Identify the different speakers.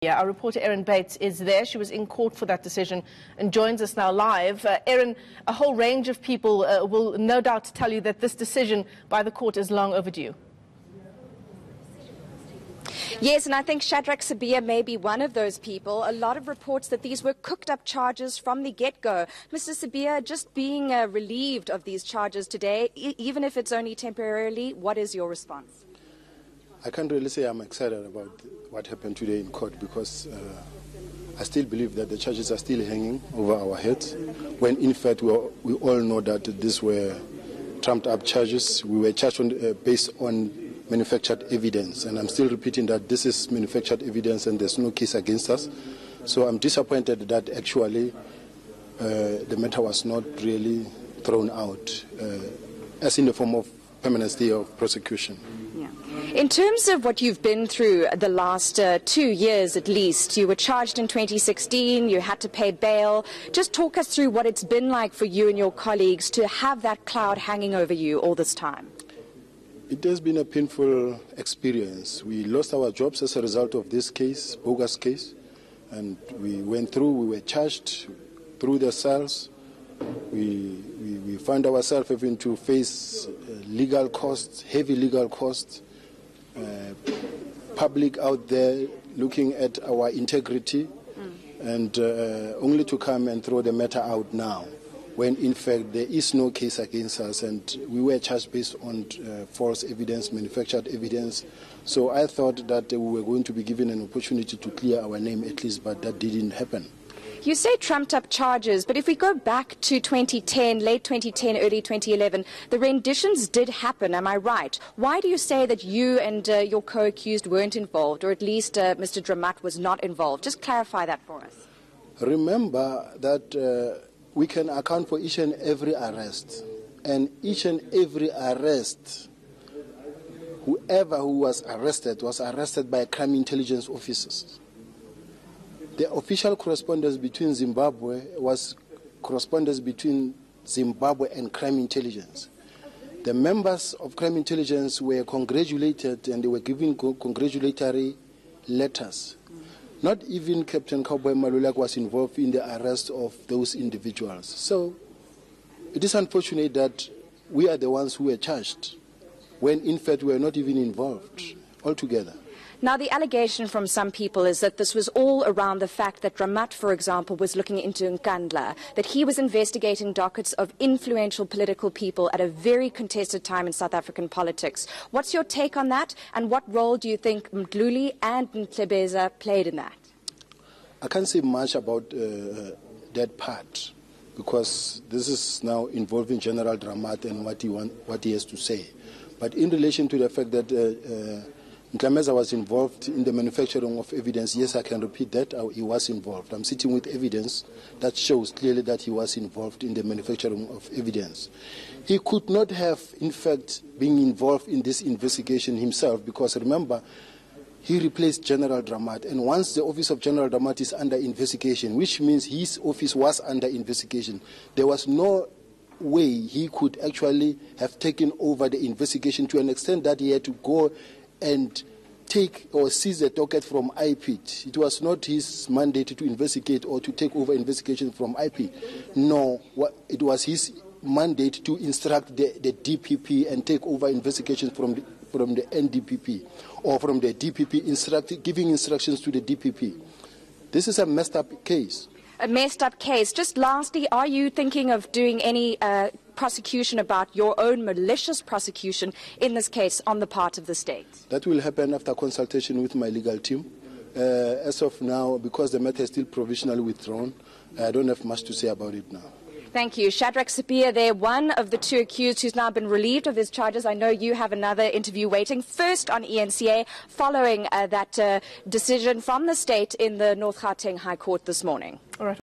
Speaker 1: Yeah, our reporter Erin Bates is there. She was in court for that decision and joins us now live. Erin, a whole range of people will no doubt tell you that this decision by the court is long overdue.
Speaker 2: Yes, and I think Shadrack Sibiya may be one of those people. A lot of reports that these were cooked-up charges from the get-go. Mr. Sibiya, just being relieved of these charges today, even if it's only temporarily, what is your response?
Speaker 3: I can't really say I'm excited about what happened today in court because I still believe that the charges are still hanging over our heads, when in fact we all know that these were trumped-up charges. We were charged based on manufactured evidence, and I'm still repeating that this is manufactured evidence and there's no case against us. So I'm disappointed that actually the matter was not really thrown out as in the form of permanent stay of prosecution.
Speaker 2: Yeah. In terms of what you've been through the last 2 years at least, you were charged in 2016, you had to pay bail. Just talk us through what it's been like for you and your colleagues to have that cloud hanging over you all this time.
Speaker 3: It has been a painful experience. We lost our jobs as a result of this case, bogus case, and we went through, we were charged through the cells. We found ourselves having to face legal costs, heavy legal costs, public out there looking at our integrity, and only to come and throw the matter out now, when in fact there is no case against us, and we were charged based on false evidence, manufactured evidence. So I thought that we were going to be given an opportunity to clear our name at least, but that didn't happen.
Speaker 2: You say trumped-up charges, but if we go back to 2010, late 2010, early 2011, the renditions did happen, am I right? Why do you say that you and your co-accused weren't involved, or at least Mr. Dramat was not involved? Just clarify that for us.
Speaker 3: Remember that we can account for each and every arrest, and each and every arrest, whoever who was arrested by crime intelligence officers. The official correspondence between Zimbabwe was correspondence between Zimbabwe and crime intelligence. The members of crime intelligence were congratulated, and they were given congratulatory letters. Not even Captain Cowboy Maluleke was involved in the arrest of those individuals. So it is unfortunate that we are the ones who were charged, when in fact we were not even involved altogether.
Speaker 2: Now, the allegation from some people is that this was all around the fact that Dramat, for example, was looking into Nkandla, that he was investigating dockets of influential political people at a very contested time in South African politics. What's your take on that, and what role do you think Mdluli and Ntlebeza played in that?
Speaker 3: I can't say much about that part, because this is now involving General Dramat and what he has to say. But in relation to the fact that Ntlebeza was involved in the manufacturing of evidence, yes, I can repeat that, he was involved. I'm sitting with evidence that shows clearly that he was involved in the manufacturing of evidence. He could not have, in fact, been involved in this investigation himself, because remember, he replaced General Dramat, and once the office of General Dramat is under investigation, which means his office was under investigation, there was no way he could actually have taken over the investigation to an extent that he had to go and take or seize the docket from IPIT. It was not his mandate to investigate or to take over investigation from IP. No, it was his mandate to instruct the DPP and take over investigation from the NDPP, or from the DPP giving instructions to the DPP. This is a messed up case.
Speaker 2: A messed up case. Just lastly, are you thinking of doing any prosecution about your own malicious prosecution in this case on the part of the state?
Speaker 3: That will happen after consultation with my legal team. As of now, because the matter is still provisionally withdrawn, I don't have much to say about it now.
Speaker 2: Thank you. Shadrack Sibiya there, one of the two accused who's now been relieved of his charges. I know you have another interview waiting, first on ENCA, following that decision from the state in the North Gauteng High Court this morning.
Speaker 1: All right.